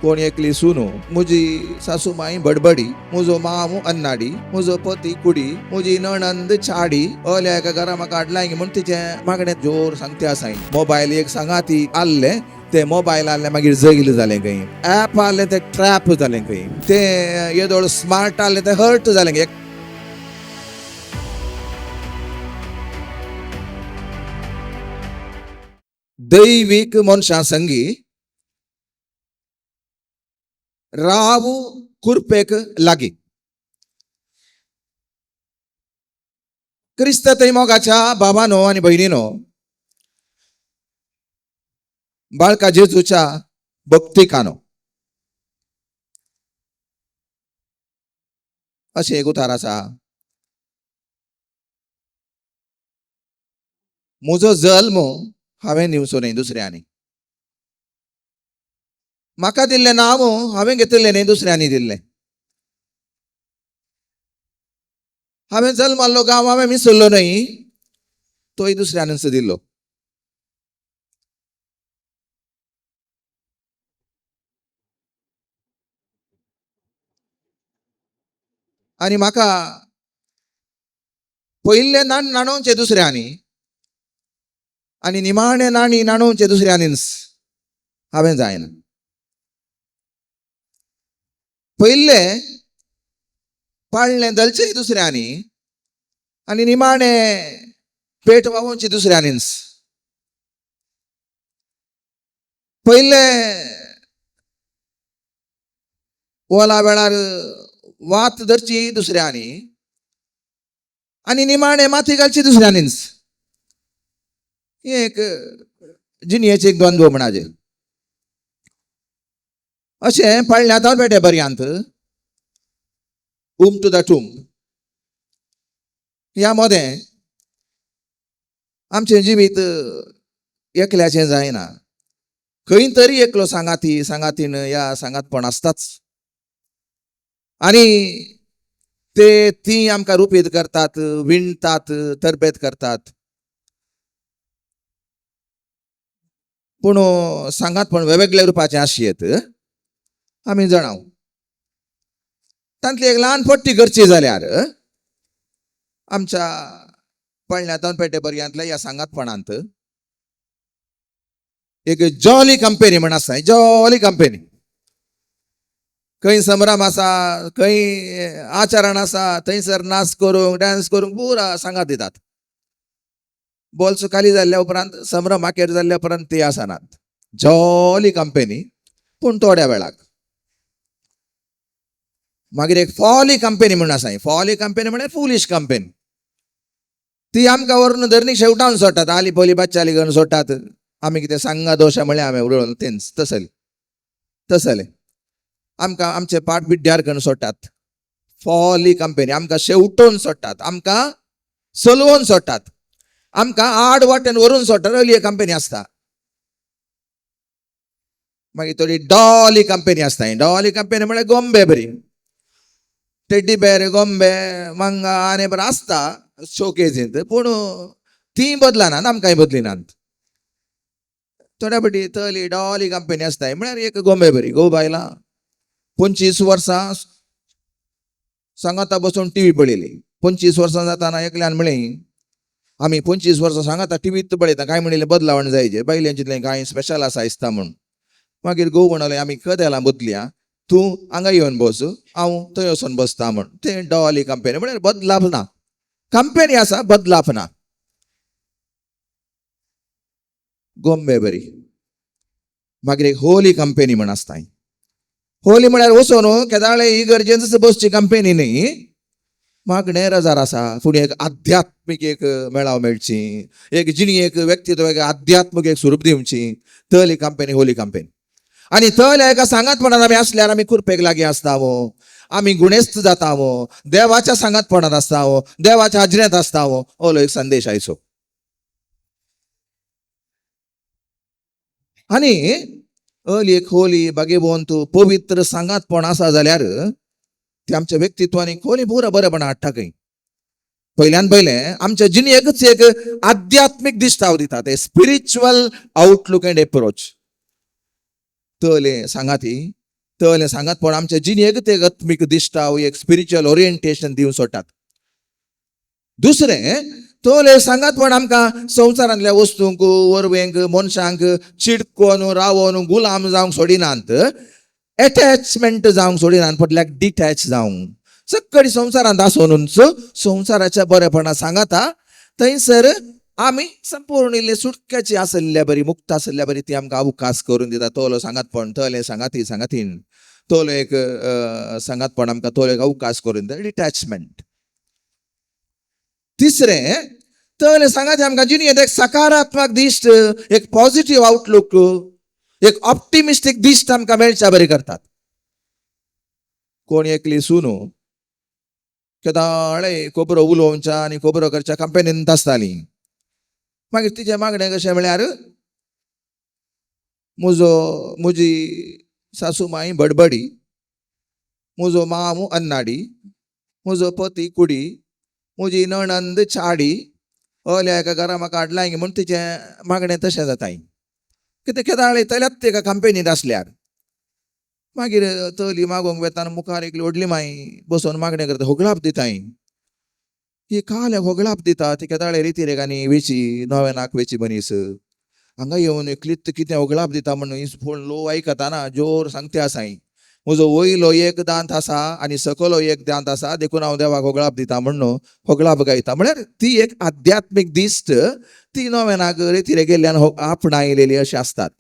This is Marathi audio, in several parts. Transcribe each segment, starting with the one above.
कोण एकली सुनो मुजी सासूमाई बडबडी मुजो मामू अन्नाडी मुजो पती कुडी मुजी नणंद चाडी ओल्या एका घरा म्हाका हाडलाय म्हणून तिचे मागणे जोर सांगते आसाय मोबाईल एक सांगाती आल्ले ते मोबाईल आले मागीर जैल जालें खंय ऍप आले ते ट्रॅप जालें खंय ते येदोळ स्मार्ट आले ते हर्ट जालें खंय. दैविक मनशा संगी रावू कुरपेक लागी क्रिस्त मोगाच्या बाबानो आणि बहिणीनो, बाळका जेजूच्या भक्तिकानो अशें एक उतार आसा. म्हजो जल्म हांवें दिवचो न्ही दुसऱ्यांनी, म्हाका दिल्लें नांव हांवें घेतिल्लें न्ही दुसऱ्यांनी दिल्लें. हांवें जल्माल्लो गांव हांवें मिसळ्ळो न्ही, तोय दुसऱ्यानच दिल्लो. आनी म्हाका पयिल्लें नाण नाणोवचें दुसऱ्यांनी आनी निमाणें नाणी नाणोवचें दुसऱ्यांनीच हांवें जायना. पयिल्लें पाळणें दलचें दुसऱ्यांनी आनी निमाणें पेट व्हांवोवचें दुसऱ्यांनीच. पयिल्लें ओला वेळार वात धरची दुसऱ्यांनी आनी निमाणें माथी घालची दुसऱ्यांनीच. एक जिणयेचें एक द्वंद्व म्हणाजे अशें पळण्यात पेटे पर्यंत टू द टूम ह्या मदें आमचें जिवीत एकल्याचें जायना. खंय तरी एकलो सांगातीन या सांगातपण आसताच आनी ती आमकां रुपीत करतात, विणतात, तरबेत करतात. पूण सांगातपण वेगवेगळ्या रुपाचें आसयेत आमी जाणाव. तांतली एक ल्हान पट्टी करची जाल्यार आमच्या पळण्यात पेटे पर्यंतल्या ह्या सांगातपणांत एक जॉली कंपनी म्हण आसा. जॉली कंपनी खंय संभ्रम आसा, खंय आचरण आसा, थंयसर नाच करूंक डान्स करूंक पुरा सांगात दितात. बोल्स खाली जाल्ल्या उपरांत संभ्रम माकेर जाल्ल्या उपरांत ते आसनात. Jolly company. पूण थोड्या वेळाक मागीर एक फॉली कंपनी म्हण आसा. फॉली कंपनी म्हळ्यार फुलिश कंपनी. ती आमकां व्हरून धरणी शेवटावन सोडटात. आली पोली बच्चाली घेवन सोडटात. आमी कितें सांगा दोशा म्हळ्यार आमी उडोवन तेंच तसले आमकां आमचे पाठ बिड्ड्यार करून सोडटात. फॉली कंपनी आमकां शेवटोवन सोडटात, आमकां चलोवन सोडटात, आमकां आड वाटेन व्हरून सोडटात. असली कंपनी आसता. मागीर थोडी डॉली कंपनी आसता. डॉली कंपनी म्हळ्यार गोंबे बरी टेड्डी बेर गोंबे मंगा आनी बरें आसता शोकेजींत. पूण ती बदलानात, आमकांय बदलिनात. थोड्या फाटी तली डॉली कंपनी आसता म्हळ्यार एक गोंबे बरी गो बायला 25 वर्सां सांगाता बसून टीव्ही पळयली. 25 वर्सां जाताना एकल्यान म्हळें आमी 25 वर्सां सांगाता टीव्हीत पळयता, काय म्हणलें बदलावण जायचे बायलें चिंतलें कांय स्पेशल आसा दिसता म्हूण. मागीर घोव म्हणलें आमी कदेलां बदलया, तूं हांगा येवन बस, हांव थंय वचून बसता म्हूण. ते डॉली कंपनी म्हळ्यार बदलाप ना. कंपनी आसा बदलाप ना. गोंबे बरी. मागीर एक होली कंपनी म्हण आसता. होली म्हळ्यार वचून केदाळे ही गरजेनच बसची कंपनी न्ही. मागणेर हजार आसा. फुडें एक आध्यात्मीक एक मेळाव मेळची, एक जिणयेक व्यक्तित्व एक आध्यात्मीक एक स्वरूप दिवची. तली कंपनी होली कंपनी. आनी तल्या एका सांगातपणान आमी आसल्यार आमी कुरपेक लागीं आसतावो, आमी गुणेस्त जातावो, देवाच्या सांगातपणांत आसतावो, देवाच्या हाजऱ्यांत आसतावो. ओलो एक संदेश आयचो. आनी अली एक होली बागेबोंत पवित्र सांगातपण आसा जाल्यार ती आमच्या व्यक्तित्वानी खोली पुरा बरेपण हाडटा. खंय पयल्यान पयलें आमच्या जिणयेकच एक आध्यात्मीक दिश्टाव दितात. Spiritual outlook and approach. तले सांगाती तले सांगात पण आमच्या जिणेक ते आत्मीक दिश्टा एक स्पिरिच्युअल ओरिएंटेशन दिवन सोडटात. दुसरें तोले सांगात पण आमकां संवसारांतल्या वस्तूंक वरवेंक मनशांक चिडकोन रावोन गुलाम जावंक सोडिनात, अटॅचमेंट जावंक सोडिनात, फाटल्याक डिटॅच जावंक सक्कडी संवसारांत आसोनूच संवसाराच्या बरेपणा सांगाता थंयसर आमी संपूर्ण इल्ले सुटक्याची आसल्या बरी, मुक्त आसल्या बरी ती आमकां अवकाश करून दिता. तोलो सांगात पण तले सांगातीन तोलो एक सांगात पण आमकां तोलो एक अवकाश करून दिता, डिटॅचमेंट. तिसरें तले सांगात आमकां जिणेंत एक सकारात्मक दिश्ट, एक पॉझिटिव्ह आउटलूक, एक ऑप्टिमिस्टीक दिश्ट आमकां मेळच्या बरी करतात. कोण एकली सुनू केदाळे खोबरो उलोवच्या आनी खोबरो करच्या कंपनींत आसताली. मागीर तिचे मागणें कशें म्हळ्यार म्हजी सासूमाई बडबडी, म्हजो मामू अन्नाडी, म्हजो पती कुडी, म्हजी नणंद चाडी, हल्या एका घरा म्हाका हाडलां म्हूण तिचें मागणें तशें जाताय. कितें केदाळे तल्यात तेका कंपनींत आसल्यार मागीर तली मागोंक वेतान मुखार एक व्हडली माई बसोन मागणें करता, होगळाप दिताय. ही काल्याक होगळाप दिता ती केदाळे रितीरेगांनी वेची नव्यानाक वेची मनीस हांगा येवन एकलीत कितें होगळाप दिता म्हणून फोन लो आयकताना जोर सांगते आसाय. म्हजो वयलो एक दांत आसा आनी सकलो एक दांत आसा, देखून हांव देवाक होगळाप दिता म्हणून होगळाप गायता. म्हळ्यार ती एक आध्यात्मीक दिश्ट ती नव्यानाक रितीरे गेल्ल्यान आपणायलेली अशी आसतात.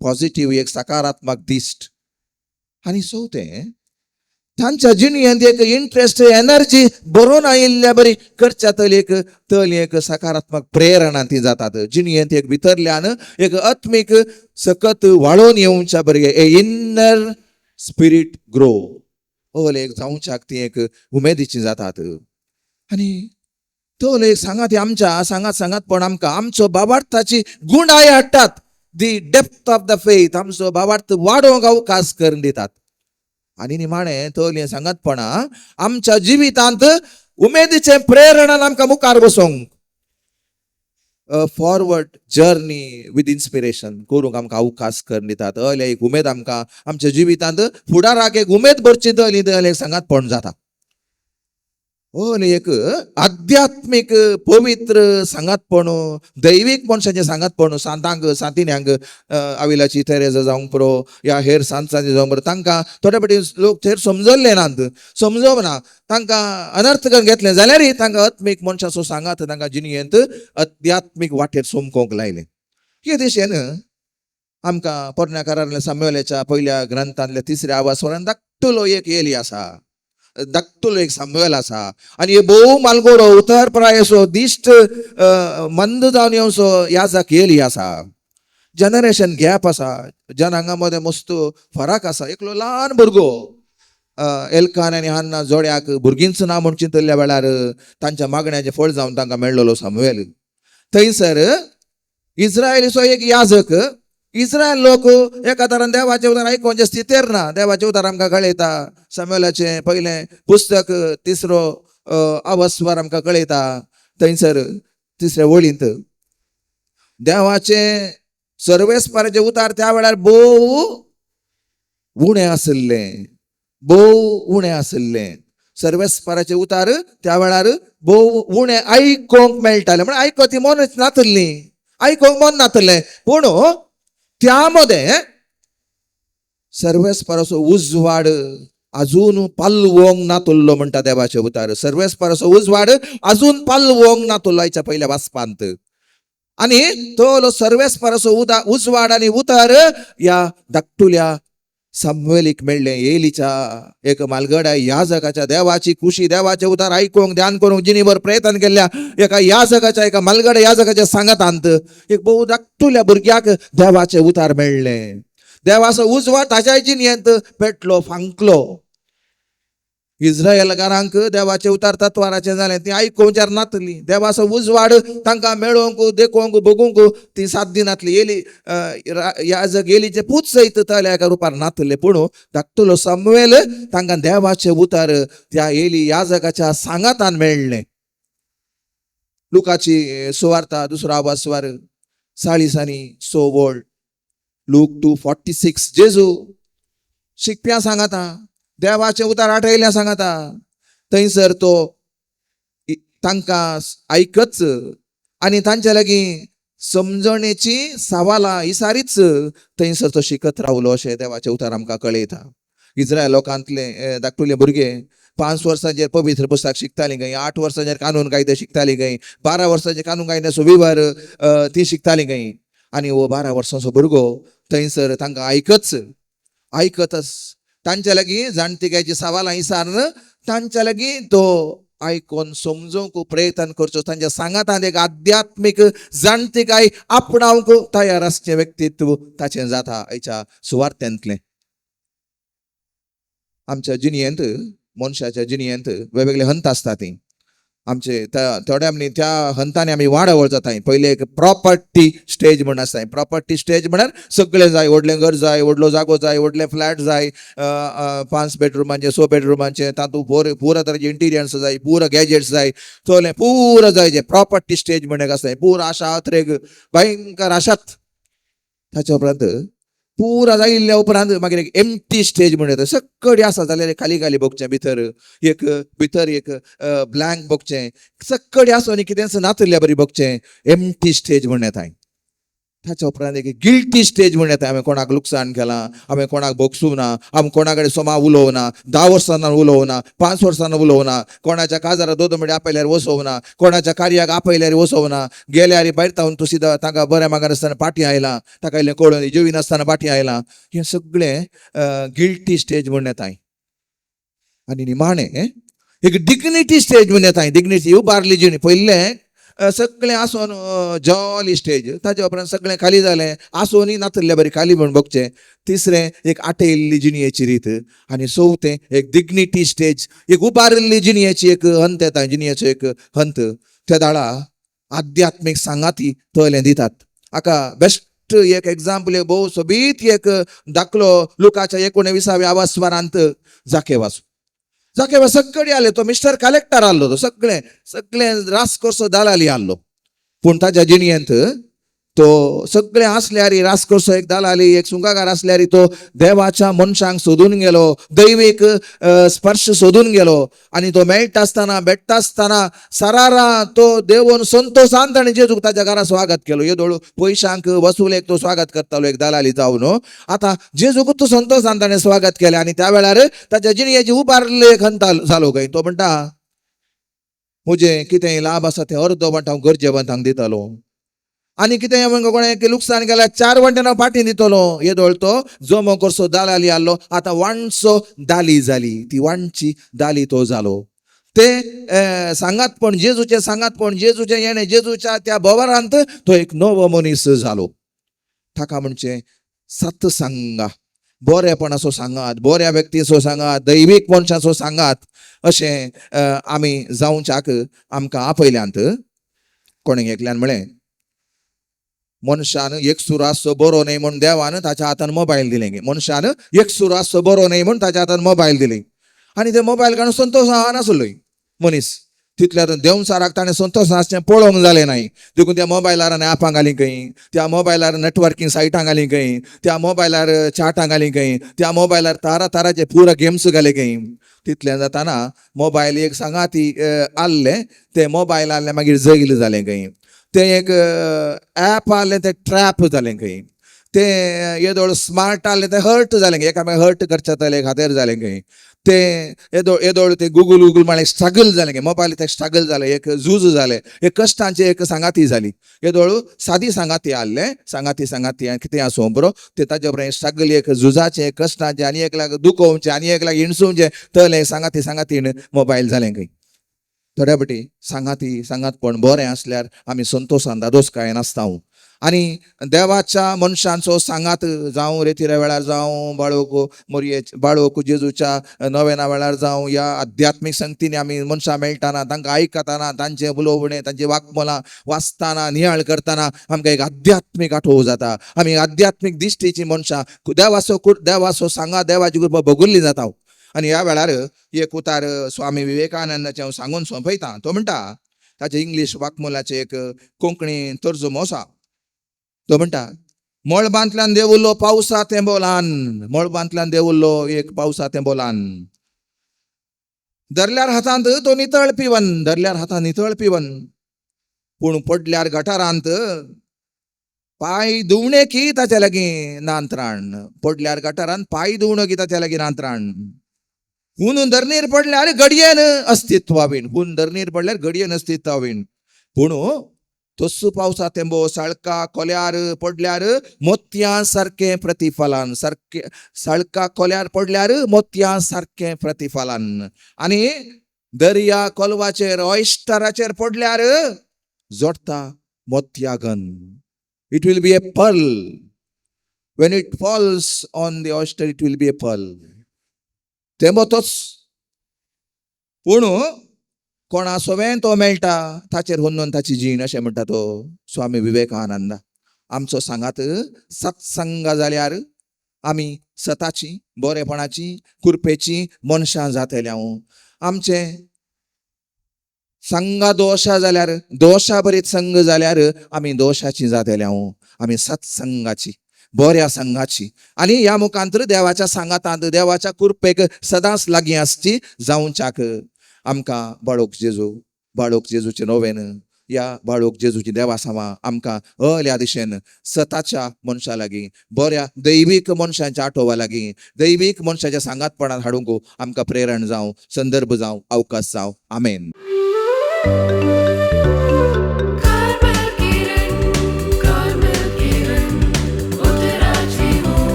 पॉझिटिव्ह एक सकारात्मक दिश्ट. आनी चवथें तांच्या जिणेंत एक इंट्रस्ट, एनर्जी बरोवन आयिल्ल्या बरी करच्या तली एक सकारात्मक प्रेरणा ती जातात. जिणेंत एक भितरल्यान एक आत्मीक सकत वाळोवन येवच्या बरी इन्नर स्पिरीट ग्रो ओले एक जावच्याक ती एक उमेदीची जातात. आनी तो एक सांगात आमच्या सांगात पण आमकां आमचो भावार्थाची गुणाय हाडटात. दी डेप्थ ऑफ द फेथ आमचो भावार्थ वाडोवंक अवकाश करून दितात. आनी निमाणें तोले सांगातपणा आमच्या जिवितांत उमेदीचे प्रेरणान आमकां मुखार बसोंक फॉरवर्ड जर्नी विथ इन्स्पिरेशन करूंक आमकां अवकाश करून दितात. हय एक उमेद आमकां आमच्या जिवितांत फुडाराक एक उमेद भरची तली सांगातपण जाता. हय एक आध्यात्मीक पवित्र सांगातपण, दैवीक मनशाचें सांगातपण सांतिन्यांक आविलाची तेरेजा जावंक पुरो या हेर सांतांचे जावंक पुरो तांकां थोडे फावटी लोक थंय समजल्ले नात, समजोवंक ना, तांकां अनर्थ करून घेतलें जाल्यारय तांकां आत्मीक मनशाचो सांगात तांकां जिणेंत आध्यात्मीक वाटेर सोमकोंक लायलें. हे दिशेन आमकां पोरण्याकारांतल्या सामुएलाच्या पयल्या ग्रंथांतल्या 3ऱ्या आवासवरान धाकटुलो एक एली आसा, धाकटुलो एक सामुएल आसा. आनी हे भोव मालगोडो उतर प्रायसो दिश्ट मंद जावन येवसो याजक एली आसा. जनरेशन गॅप आसा, जनांगा मदें मस्त फरक आसा. एकलो ल्हान भुरगो एल्कान आनी हन्ना जोड्याक भुरगींच ना म्हूण चिंतल्ल्या वेळार तांच्या मागण्याचें फळ जावन तांकां मेळ्ळलो सामुएल. थंयसर इस्रायलीचो एक याजक, इस्रायल लोक एका तरान देवाचें उतर आयकोवचे स्थितीर ना. देवाचें उतर आमकां कळयता सामुएलाचें पयलें पुस्तक 3रो आवास्वर आमकां कळयता. थंयसर 3ऱ्या वळींत देवाचें सर्वेस्पराचें उतार त्या वेळार भोव उणें आसलें. सर्वेस्पराचें उतार त्या वेळार भोव उणें आयकोवंक मेळटालें. म्हळ्यार आयको ती मनच नातली, आयकोवंक मन नातलें. पूण त्या मध्ये सर्वेस्पराचो उजवाड अजून पालवोंक नातुल्लो म्हणटा देवाचे उतार. सर्वेस्पराचो उजवाड अजून पालवोंक नातुल्लो आयच्या पयल्या वाचपांत. आनी तो सर्वेस्पराचो उजवाड आनी उतार या धाकटुल्या सामुएलीक मेळ्ळें. एलीच्या एक मालगड्या याजकाच्या देवाची खुशी, देवाचे उतार आयकोवंक ध्यान करूंक जिणीभर प्रयत्न केल्ल्या एका याजकाच्या, एका मालगड्या याजकाच्या सांगातांत एक भोव धाकटुल्या भुरग्याक देवाचे उतार मेळ्ळें. देवाचो उजवाड ताच्या जिणेंत पेटलो, फांकलो. इस्रायलकारांक देवाचे उतार तत्वाराचें जालें, ती आयकोवच्यार नातली. देवाचो उजवाड तांकां मेळोवंक, देखूंक, बगूंक ती साध्य नातली. एली याजक एलीचे पूत सयत तल्या एका रुपार नातले. पूण धाकटुलो सामुएल तांकां देवाचे उतार त्या एली याजकाच्या सांगातान मेळ्ळें. लुकाची सुवार्ता 2रो आवास्वर 40 आनी 6 वळ. लूक 2:46 जेजू शिकप्या सांगाता देवाचे उतार आठयल्या सांगाता थंयसर तो तांकां ऐकच आणि तांच्या लागीं समजणेची सवालां इसारीच थंयसर तो शिकत रावलो अशें देवाचे उतार आमकां कळयता. इस्रायल लोकांतले धाकटुले भुरगे 5 वर्सांचेर पवित्र पुस्तक शिकतालीं खंय, 8 वर्सांचेर कानून कायदे शिकतालीं खंय, 12 वर्सांचेर कानून कायद्याचो विवर ती शिकतालीं खंय. आनी हो 12 वर्सांचो भुरगो थंयसर तांकां ऐकतच तांच्या लागीं जाणटेक्याची सवालां इसारन तांच्या लागीं तो आयकोन समजूंक प्रयत्न करचो. तांच्या सांगातांत एक आध्यात्मीक जाणटेकाय आपणावंक तयार आसचें व्यक्तित्व ताचें जाता आयच्या सुवार्थ्यांतलें. आमच्या जिणयेंत मनशाच्या जिणयेंत वेगवेगळे हंत आसता ती आमचे थोड्या त्या हंतांनी आमी वाडवळ जाताय. पयले एक प्रॉपर्टी स्टेज म्हण आसताय. प्रॉपर्टी स्टेज म्हळ्यार सगळें जाय, व्हडलें घर जाय, व्हडलो जागो जाय, व्हडले फ्लॅट जाय, 5 बेडरुमांचे 6 बेडरुमांचे, तातूंत पुरा तरेचे इंटिरियर्स जाय, पुरा गॅजेट्स जाय, तोले पुरा जाय जे प्रॉपर्टी स्टेज म्हण एक आसताय. पुरा आशा अत्रेक भयंकर आशात. ताच्या उपरांत पुरा जायिल्ल्या उपरांत मागीर एक एम्प्टी स्टेज म्हण येता. सगळें आसा जाल्यार खाली खाली बघचें, भितर एक ब्लँक बघचें, सगळें आसो आनी कितेंच नातल्या बरी बघचें, एम्प्टी स्टेज म्हण येताय. ताच्या उपरांत एक गिल्टी स्टेज म्हण येता. हांवें कोणाक लुकसाण केलां, हांवें कोणाक भोगसूं ना, हांवें कोणा कडेन सोमा उलोवं ना, 10 वर्सां उलोवं ना, 5 वर्सां उलोवं ना, कोणाच्या काजारा दोदोमडी आपयल्यार वचोवं ना, कोणाच्या कार्याक आपयल्यार वचोवं ना, गेल्यार भायर तावन तूं सिदा ताका बऱ्या मागार आसतना पाटी आयलां, ताका इल्लें कळून जेवी नासतना पाटी आयलां, हें सगळें गिल्टी स्टेज म्हण येताय. आनी निमाणें एक डिग्निटी स्टेज म्हण येताय. डिग्निटी उबारली जिणी पयलें सगळें आसोन जॉली स्टेज. ताच्या उपरांत सगळें खाली जालें, आसोनी नातल्ल्या बरी खाली म्हण बघचें. तिसरें एक आटयल्ली जिणयेची रीत. आनी चवथें एक डिग्निटी स्टेज, एक उबारिल्ली जिणयेची एक हंत येता, जिणयेचो एक हंत. त्या दाळा आध्यात्मीक सांगाती तोयलें दितात. हाका बेस्ट एक एग्जाम्पल एक भोव सोबीत एक दाखलो लुकाच्या 19व्या वासवारांत जाकेवास सगळे आले. तो मिस्टर कलेक्टर आल्लो, तो सगळे रासकोसो दलाली आल्लो. पूण ताच्या जिणयेंत तो सगळे आसल्यार रासकोसो एक दलाली एक सुंगागार आसल्यार तो देवाच्या मनशांक सोदून गेलो, दैवीक स्पर्श सोदून गेलो. आनी तो मेळटा आसतना भेटता आसतना सरारा तो देवून संतोशान ताणें जेजूक ताच्या घरा स्वागत केलो. येदोळू पयशांक वसुलेक तो स्वागत करतालो एक दलाली जावन. आतां जेजूक तो संतोशान ताणें स्वागत केलें. आनी त्या वेळार ताच्या जिणयेची उबारले एक हंत जालो खंय. तो म्हणटा म्हजें कितेंय लाभ आसा तें अर्द वांटो हांव गरजेवंतांक दितालो, आनी कितें म्हणून कोणें लुकसाण केल्यार 4 वांटे हांव फाटीं दितलो. येदोळ तो जमो करसो दालाली आल्लो. आतां वांटसो दाली जाली, ती वांटची दाली तो जालो. ते सांगातपण जेजूचें येणें, जेजूच्या त्या बोवारांत तो एक नवो मनीस जालो. ताका म्हणचे सत्संगा, बरेपणाचो सांगात, बऱ्या व्यक्तीचो सांगात, दैवीक मनशाचो सांगात अशें आमी जावच्याक आमकां आपयल्यांत. कोणें एकल्यान म्हळें मनशान एक सुरासो बरो न्हय म्हूण देवान ताच्या हातान मोबायल दिलें. मनशान एक सुरासो बरो न्हय म्हूण ताच्या हातान मोबायल दिलें. आनी ते मोबायल काडून संतोश नासलोय मनीस. तितल्यात देंवचाराक ताणें संतोश नासचें पळोवंक जालें नाय. देखून त्या मोबायलार ऍपां घालीं खंय, त्या मोबायलार नेटवर्कींग सायटां घालीं खंय, त्या मोबायलार चाटां घालीं खंय, त्या मोबायलार तरातराचे पुरा गेम्स घाले खंय. तितलें जाताना मोबायल एक सांगाती आसलें, ते मोबायल आसलें मागीर जैल जालें खंय. ते एक ऍप आसलें तें ट्रॅप जालें खंय. ते येदोळ स्मार्ट आसलें तें हर्ट जालें खंय, एकामेकाक हर्ट करचे खातीर जालें खंय. ते येदोळ ते गुगल म्हळ्यार स्ट्रगल जालें खंय. मोबायल ते स्ट्रगल जालें, एक झूज जालें, एक कश्टांची एक सांगाती जाली. येदोळ सादी सांगाती आसलें, सांगाती कितें आसूं बरो, ते ताचे उपरांत स्ट्रगल एक झुजाचें, कश्टाचें, आनी एकल्याक दुखोवचें, आनी एकल्याक हिणसूंचें, तळें सांगातीन मोबायल जालें खंय. थोड्या फावटी सांगातपण बरें आसल्यार आमी संतोशान दादोसकायेन आसता. आनी देवाच्या मनशांचो सांगात जावं रेतिऱ्या वेळार जावं, बाळोक जेजूच्या नव्याना वेळार जावं, या आध्यात्मीक संगतींनी आमी मनशां मेळटाना तांकां आयकताना, तांचें उलोवणें, तांचीं वाक्मलां वाचताना, नियाळ करताना आमकां एक आध्यात्मीक आठोव जाता. आमी आध्यात्मीक दिश्टीची मनशां देवाचो सांगात, देवाची कृपा भोगुल्ली जाता. आनी ह्या वेळार एक उतार स्वामी विवेकानंदाचें हांव सांगून सोंपयतां. तो म्हणटा, ताचे इंग्लीश वाक्मोलाचे एक कोंकणी तर्जुमो आसा. तो म्हणटा, मळबांतल्यान देवुल्लो पावसा तेंबोलान, मळबांतल्यान देवुल्लो एक पावसा तेंबोलान. धरल्यार हातांत तो नितळ पिवन, धरल्यार हातांत नितळ पिवन, पूण पडल्यार गटारांत पाय धुवणे की ताचे लागीं नांतराण. पडल्यार गटारांत पाय धुवणं की ताचे लागीं नांतराण. हुन धरणीर पडल्यार घडयेन अस्तित्वावीण, हुन धरणीर पडल्यार घडयेन अस्तित्वावीण. पूण तस्सो पावसा तेंबो सळका कोल्यार पडल्यार मोतयां सारकें प्रतिफलान, सळका कोल्यार पडल्यार मोतयां सारकें प्रतिफलान. आनी दर्या कोलवाचेर ऑयस्टराचेर पडल्यार जोडटा मोतयागन. It will be a pearl. When it falls on the oyster, it will be a pearl. तेंबो तोच. पूण कोणा सोवें तो मेळटा ताचेर हुन्नून ताची जीण, अशें म्हणटा तो स्वामी विवेकानंद. आमचो सांगात सत्संग जाल्यार आमी सताची, बरेपणाची, कुरपेची मनशां जातल्यांव. आमचे संगा दोशा जाल्यार, दोशा बरीत संग जाल्यार आमी दोशाची जातल्यांव. आमी सत्संगाची, बऱ्या संघाची, आनी ह्या मुखांतर देवाच्या सांगातांत, देवाच्या कुरपेक सदांच लागीं आसची जावच्याक आमकां बाळोक जेजूचे नोवेन, या बाळोक जेजूची देवासांवां आमकां अल्या दिशेन सताच्या मनशां लागीं, बऱ्या दैवीक मनशांच्या आठोवा लागीं, दैवीक मनशाच्या सांगातपणांत हाडूंक आमकां प्रेरण जावं, संदर्भ जावं, अवकाश जावं. आमेन.